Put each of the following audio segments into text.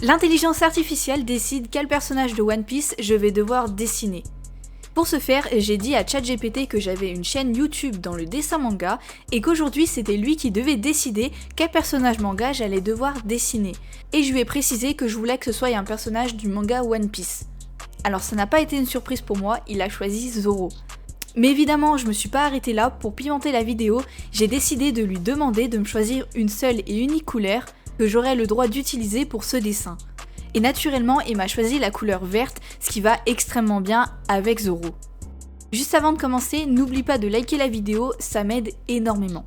L'intelligence artificielle décide quel personnage de One Piece je vais devoir dessiner. Pour ce faire, j'ai dit à ChatGPT que j'avais une chaîne YouTube dans le dessin manga et qu'aujourd'hui c'était lui qui devait décider quel personnage manga j'allais devoir dessiner. Et je lui ai précisé que je voulais que ce soit un personnage du manga One Piece. Alors ça n'a pas été une surprise pour moi, il a choisi Zoro. Mais évidemment, je me suis pas arrêtée là, pour pimenter la vidéo, j'ai décidé de lui demander de me choisir une seule et unique couleur que j'aurais le droit d'utiliser pour ce dessin. Et naturellement, il m'a choisi la couleur verte, ce qui va extrêmement bien avec Zoro. Juste avant de commencer, n'oublie pas de liker la vidéo, ça m'aide énormément.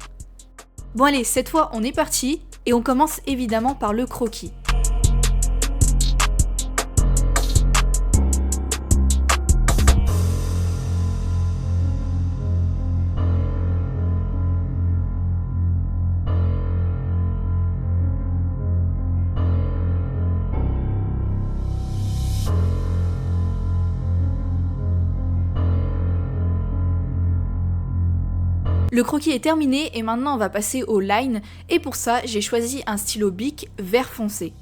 Bon allez, cette fois on est parti, et on commence évidemment par le croquis. Le croquis est terminé et maintenant on va passer au line et pour ça j'ai choisi un stylo Bic vert foncé.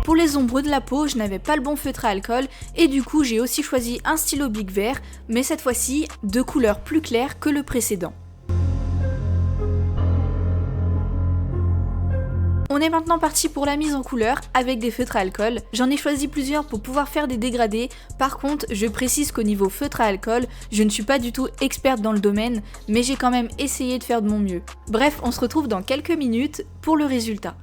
Pour les ombres de la peau, je n'avais pas le bon feutre à alcool et du coup j'ai aussi choisi un stylo Bic vert mais cette fois-ci de couleur plus claire que le précédent. On est maintenant parti pour la mise en couleur avec des feutres à alcool. J'en ai choisi plusieurs pour pouvoir faire des dégradés. Par contre, je précise qu'au niveau feutre à alcool, je ne suis pas du tout experte dans le domaine, mais j'ai quand même essayé de faire de mon mieux. Bref, on se retrouve dans quelques minutes pour le résultat.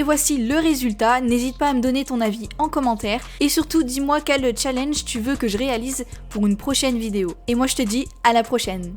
Et voici le résultat, n'hésite pas à me donner ton avis en commentaire et surtout dis-moi quel challenge tu veux que je réalise pour une prochaine vidéo. Et moi je te dis à la prochaine.